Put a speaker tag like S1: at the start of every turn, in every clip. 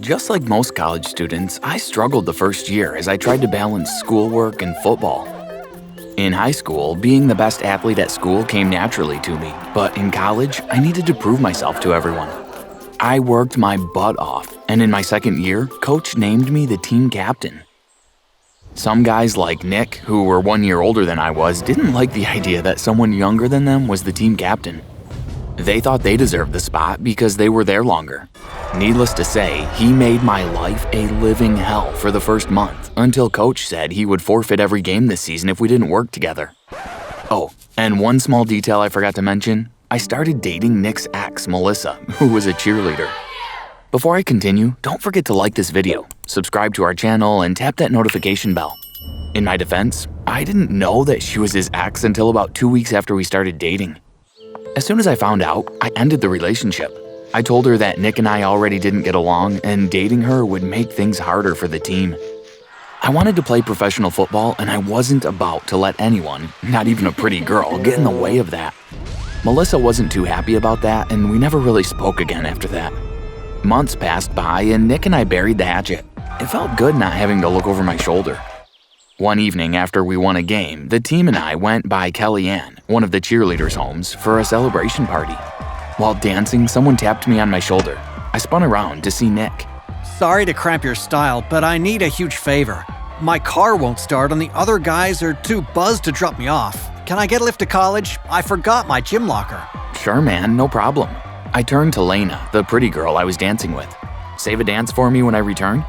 S1: Just like most college students, I struggled the first year as I tried to balance schoolwork and football. In high school, being the best athlete at school came naturally to me, but in college, I needed to prove myself to everyone. I worked my butt off, and in my second year, Coach named me the team captain. Some guys like Nick, who were 1 year older than I was, didn't like the idea that someone younger than them was the team captain. They thought they deserved the spot because they were there longer. Needless to say, he made my life a living hell for the first month until Coach said he would forfeit every game this season if we didn't work together. Oh, and one small detail I forgot to mention, I started dating Nick's ex, Melissa, who was a cheerleader. Before I continue, don't forget to like this video, subscribe to our channel, and tap that notification bell. In my defense, I didn't know that she was his ex until about 2 weeks after we started dating. As soon as I found out, I ended the relationship. I told her that Nick and I already didn't get along and dating her would make things harder for the team. I wanted to play professional football and I wasn't about to let anyone, not even a pretty girl, get in the way of that. Melissa wasn't too happy about that and we never really spoke again after that. Months passed by and Nick and I buried the hatchet. It felt good not having to look over my shoulder. One evening after we won a game, the team and I went by Kellyanne, one of the cheerleaders' homes, for a celebration party. While dancing, someone tapped me on my shoulder. I spun around to see Nick.
S2: Sorry to cramp your style, but I need a huge favor. My car won't start and the other guys are too buzzed to drop me off. Can I get a lift to college? I forgot my gym locker.
S1: Sure, man, no problem. I turned to Lena, the pretty girl I was dancing with. Save a dance for me when I return?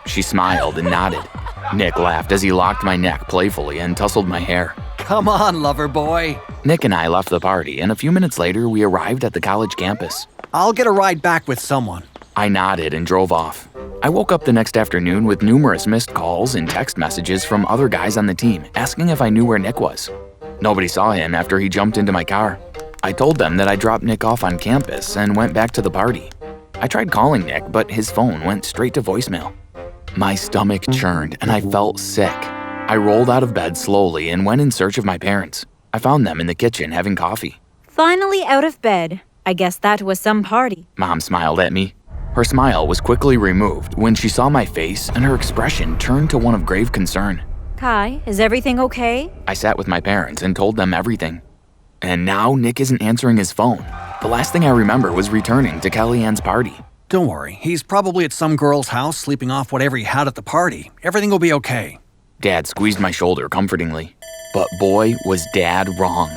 S1: She smiled and nodded. Nick laughed as he locked my neck playfully and tousled my hair.
S2: Come on, lover boy.
S1: Nick and I left the party, and a few minutes later, we arrived at the college campus.
S2: I'll get a ride back with someone.
S1: I nodded and drove off. I woke up the next afternoon with numerous missed calls and text messages from other guys on the team asking if I knew where Nick was. Nobody saw him after he jumped into my car. I told them that I dropped Nick off on campus and went back to the party. I tried calling Nick, but his phone went straight to voicemail. My stomach churned and I felt sick. I rolled out of bed slowly and went in search of my parents. I found them in the kitchen having coffee.
S3: Finally out of bed. I guess that was some party.
S1: Mom smiled at me. Her smile was quickly removed when she saw my face and her expression turned to one of grave concern.
S3: Kai, is everything okay?
S1: I sat with my parents and told them everything. And now Nick isn't answering his phone. The last thing I remember was returning to Kellyanne's party.
S2: Don't worry, he's probably at some girl's house sleeping off whatever he had at the party. Everything will be okay.
S1: Dad squeezed my shoulder comfortingly. But boy, was Dad wrong.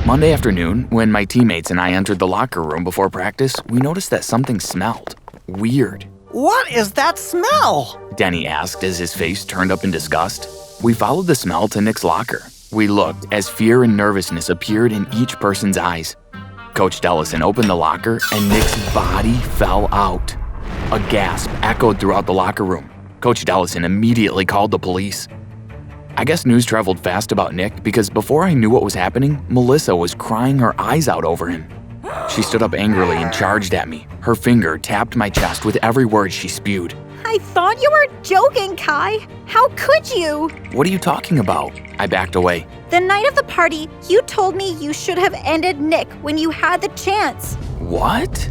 S1: Monday afternoon, when my teammates and I entered the locker room before practice, we noticed that something smelled weird.
S2: What is that smell?
S1: Denny asked as his face turned up in disgust. We followed the smell to Nick's locker. We looked as fear and nervousness appeared in each person's eyes. Coach Dellison opened the locker and Nick's body fell out. A gasp echoed throughout the locker room. Coach Dellison immediately called the police. I guess news traveled fast about Nick because before I knew what was happening, Melissa was crying her eyes out over him. She stood up angrily and charged at me. Her finger tapped my chest with every word she spewed.
S3: I thought you were joking, Kai. How could you?
S1: What are you talking about? I backed away.
S3: The night of the party, you told me you should have ended Nick when you had the chance.
S1: What?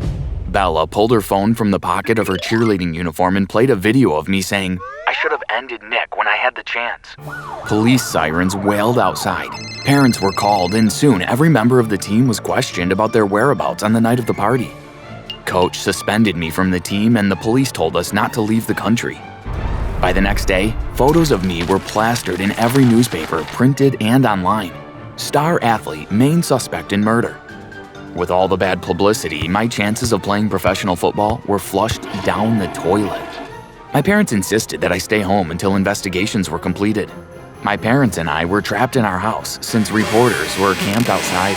S1: Bella pulled her phone from the pocket of her cheerleading uniform and played a video of me saying, I should have ended Nick when I had the chance. Police sirens wailed outside. Parents were called, and soon every member of the team was questioned about their whereabouts on the night of the party. Coach suspended me from the team, and the police told us not to leave the country. By the next day, photos of me were plastered in every newspaper, printed and online. Star athlete, main suspect in murder. With all the bad publicity, my chances of playing professional football were flushed down the toilet. My parents insisted that I stay home until investigations were completed. My parents and I were trapped in our house since reporters were camped outside.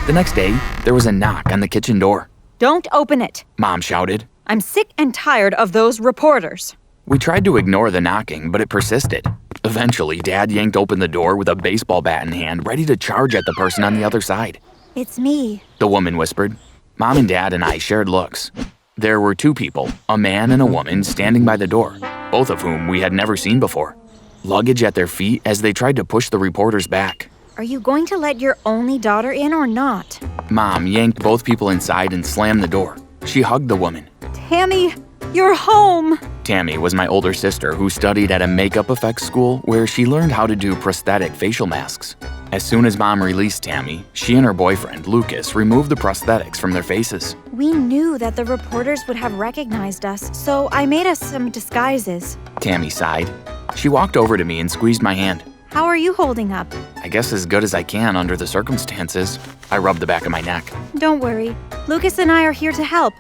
S1: The next day, there was a knock on the kitchen door.
S3: Don't open it.
S1: Mom shouted.
S3: I'm sick and tired of those reporters.
S1: We tried to ignore the knocking, but it persisted. Eventually, Dad yanked open the door with a baseball bat in hand, ready to charge at the person on the other side.
S3: It's me,
S1: the woman whispered. Mom and Dad and I shared looks. There were two people, a man and a woman, standing by the door, both of whom we had never seen before. Luggage at their feet as they tried to push the reporters back.
S3: Are you going to let your only daughter in or not?
S1: Mom yanked both people inside and slammed the door. She hugged the woman.
S3: Tammy, You're home!
S1: Tammy was my older sister who studied at a makeup effects school where she learned how to do prosthetic facial masks. As soon as Mom released Tammy, she and her boyfriend, Lucas, removed the prosthetics from their faces.
S3: We knew that the reporters would have recognized us, so I made us some disguises.
S1: Tammy sighed. She walked over to me and squeezed my hand.
S3: How are you holding up?
S1: I guess as good as I can under the circumstances. I rubbed the back of my neck.
S3: Don't worry. Lucas and I are here to help.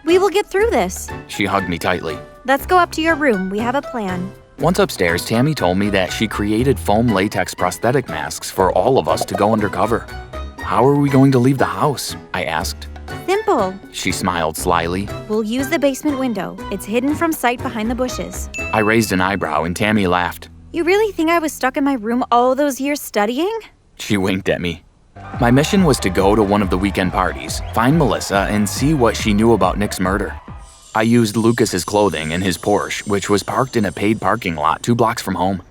S3: We will get through this.
S1: She hugged me tightly.
S3: Let's go up to your room. We have a plan.
S1: Once upstairs, Tammy told me that she created foam latex prosthetic masks for all of us to go undercover. How are we going to leave the house? I asked.
S3: Simple.
S1: She smiled slyly.
S3: We'll use the basement window. It's hidden from sight behind the bushes.
S1: I raised an eyebrow and Tammy laughed.
S3: You really think I was stuck in my room all those years studying?
S1: She winked at me. My mission was to go to one of the weekend parties, find Melissa, and see what she knew about Nick's murder. I used Lucas's clothing and his Porsche, which was parked in a paid parking lot 2 blocks from home.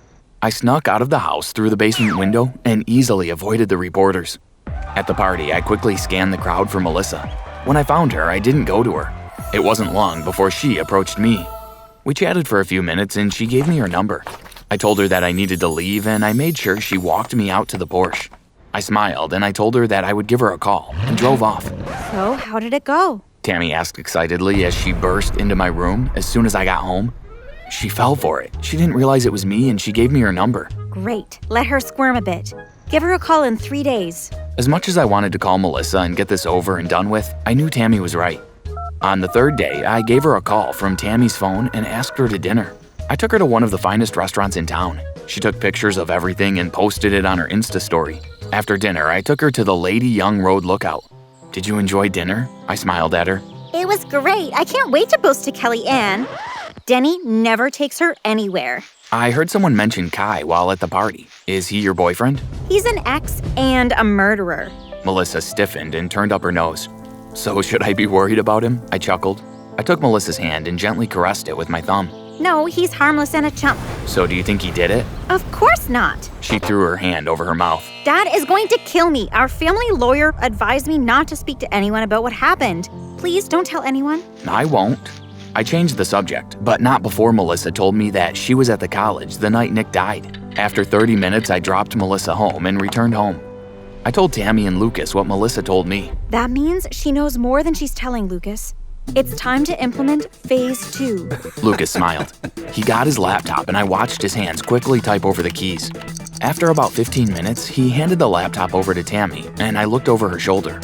S1: I snuck out of the house through the basement window and easily avoided the reporters. At the party, I quickly scanned the crowd for Melissa. When I found her, I didn't go to her. It wasn't long before she approached me. We chatted for a few minutes and she gave me her number. I told her that I needed to leave and I made sure she walked me out to the Porsche. I smiled and I told her that I would give her a call and drove off.
S3: So, how did it go?
S1: Tammy asked excitedly as she burst into my room as soon as I got home. She fell for it. She didn't realize it was me and she gave me her number.
S3: Great. Let her squirm a bit. Give her a call in 3 days.
S1: As much as I wanted to call Melissa and get this over and done with, I knew Tammy was right. On the 3rd day, I gave her a call from Tammy's phone and asked her to dinner. I took her to one of the finest restaurants in town. She took pictures of everything and posted it on her Insta story. After dinner, I took her to the Lady Young Road Lookout. Did you enjoy dinner? I smiled at her.
S3: It was great. I can't wait to boast to Kelly Ann. Denny never takes her anywhere.
S1: I heard someone mention Kai while at the party. Is he your boyfriend?
S3: He's an ex and a murderer.
S1: Melissa stiffened and turned up her nose. So should I be worried about him? I chuckled. I took Melissa's hand and gently caressed it with my thumb.
S3: No, he's harmless and a chump.
S1: So do you think he did it?
S3: Of course not.
S1: She threw her hand over her mouth.
S3: Dad is going to kill me. Our family lawyer advised me not to speak to anyone about what happened. Please don't tell anyone.
S1: I won't. I changed the subject, but not before Melissa told me that she was at the college the night Nick died. After 30 minutes, I dropped Melissa home and returned home. I told Tammy and Lucas what Melissa told me.
S3: That means she knows more than she's telling Lucas. It's time to implement phase 2.
S1: Lucas smiled. He got his laptop and I watched his hands quickly type over the keys. After about 15 minutes, he handed the laptop over to Tammy and I looked over her shoulder.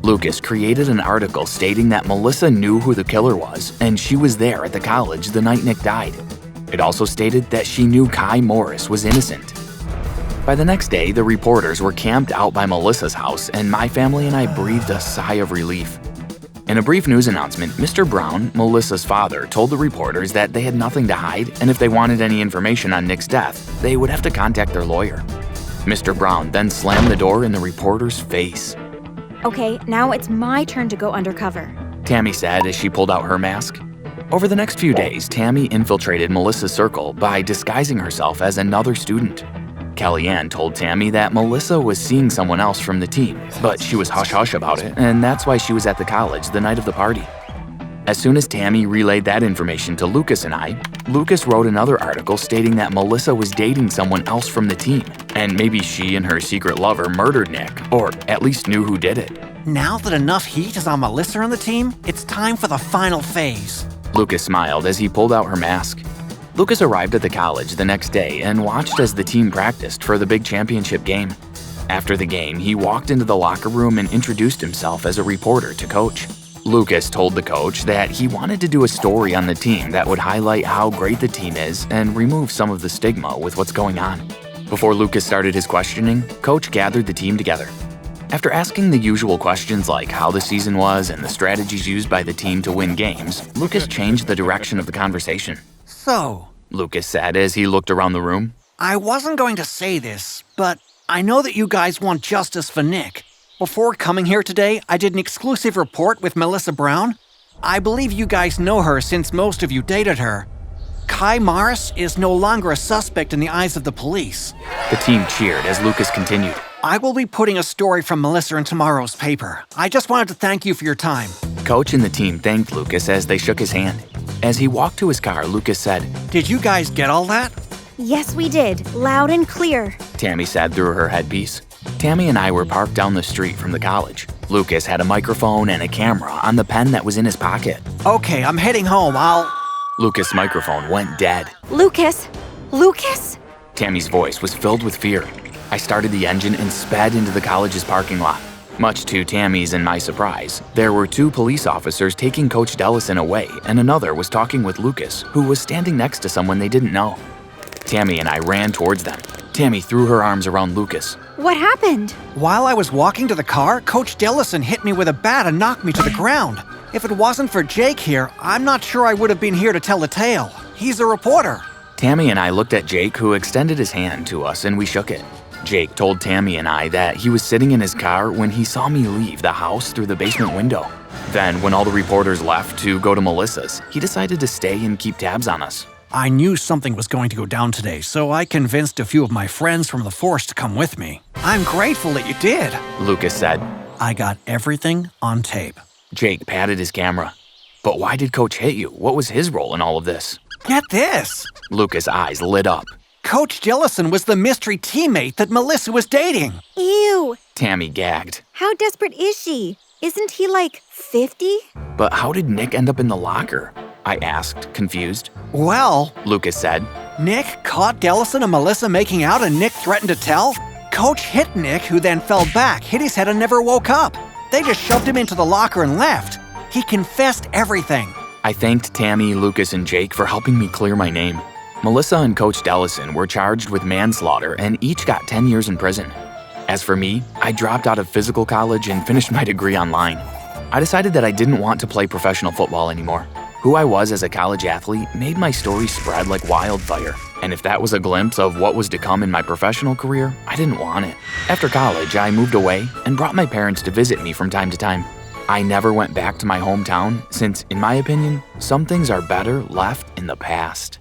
S1: Lucas created an article stating that Melissa knew who the killer was and she was there at the college the night Nick died. It also stated that she knew Kai Morris was innocent. By the next day, the reporters were camped out by Melissa's house and my family and I breathed a sigh of relief. In a brief news announcement, Mr. Brown, Melissa's father, told the reporters that they had nothing to hide and if they wanted any information on Nick's death, they would have to contact their lawyer. Mr. Brown then slammed the door in the reporter's face.
S3: Okay, now it's my turn to go undercover.
S1: Tammy said as she pulled out her mask. Over the next few days, Tammy infiltrated Melissa's circle by disguising herself as another student. Kelly Ann told Tammy that Melissa was seeing someone else from the team, but she was hush-hush about it, and that's why she was at the college the night of the party. As soon as Tammy relayed that information to Lucas and I, Lucas wrote another article stating that Melissa was dating someone else from the team, and maybe she and her secret lover murdered Nick, or at least knew who did it.
S2: Now that enough heat is on Melissa and the team, it's time for the final phase.
S1: Lucas smiled as he pulled out her mask. Lucas arrived at the college the next day and watched as the team practiced for the big championship game. After the game, he walked into the locker room and introduced himself as a reporter to Coach. Lucas told the coach that he wanted to do a story on the team that would highlight how great the team is and remove some of the stigma with what's going on. Before Lucas started his questioning, Coach gathered the team together. After asking the usual questions like how the season was and the strategies used by the team to win games, Lucas changed the direction of the conversation.
S2: So,
S1: Lucas said as he looked around the room.
S2: I wasn't going to say this, but I know that you guys want justice for Nick. Before coming here today, I did an exclusive report with Melissa Brown. I believe you guys know her since most of you dated her. Kai Morris is no longer a suspect in the eyes of the police.
S1: The team cheered as Lucas continued.
S2: I will be putting a story from Melissa in tomorrow's paper. I just wanted to thank you for your time.
S1: Coach and the team thanked Lucas as they shook his hand. As he walked to his car, Lucas said,
S2: Did you guys get all that?
S3: Yes, we did. Loud and clear.
S1: Tammy said through her headpiece. Tammy and I were parked down the street from the college. Lucas had a microphone and a camera on the pen that was in his pocket.
S2: Okay, I'm heading home.
S1: Lucas' microphone went dead.
S3: Lucas? Lucas?
S1: Tammy's voice was filled with fear. I started the engine and sped into the college's parking lot. Much to Tammy's and my surprise, there were 2 police officers taking Coach Dellison away, and another was talking with Lucas, who was standing next to someone they didn't know. Tammy and I ran towards them. Tammy threw her arms around Lucas.
S3: What happened?
S2: While I was walking to the car, Coach Dellison hit me with a bat and knocked me to the ground. If it wasn't for Jake here, I'm not sure I would have been here to tell the tale. He's a reporter.
S1: Tammy and I looked at Jake, who extended his hand to us, and we shook it. Jake told Tammy and I that he was sitting in his car when he saw me leave the house through the basement window. Then, when all the reporters left to go to Melissa's, he decided to stay and keep tabs on us.
S2: I knew something was going to go down today, so I convinced a few of my friends from the force to come with me. I'm grateful that you did.
S1: Lucas said.
S2: I got everything on tape.
S1: Jake patted his camera. But why did Coach hit you? What was his role in all of this?
S2: Get this.
S1: Lucas' eyes lit up.
S2: Coach Dellison was the mystery teammate that Melissa was dating.
S3: Ew.
S1: Tammy gagged.
S3: How desperate is she? Isn't he like 50?
S1: But how did Nick end up in the locker? I asked, confused.
S2: Well,
S1: Lucas said.
S2: Nick caught Dellison and Melissa making out and Nick threatened to tell. Coach hit Nick, who then fell back, hit his head and never woke up. They just shoved him into the locker and left. He confessed everything.
S1: I thanked Tammy, Lucas, and Jake for helping me clear my name. Melissa and Coach Dellison were charged with manslaughter and each got 10 years in prison. As for me, I dropped out of physical college and finished my degree online. I decided that I didn't want to play professional football anymore. Who I was as a college athlete made my story spread like wildfire. And if that was a glimpse of what was to come in my professional career, I didn't want it. After college, I moved away and brought my parents to visit me from time to time. I never went back to my hometown since, in my opinion, some things are better left in the past.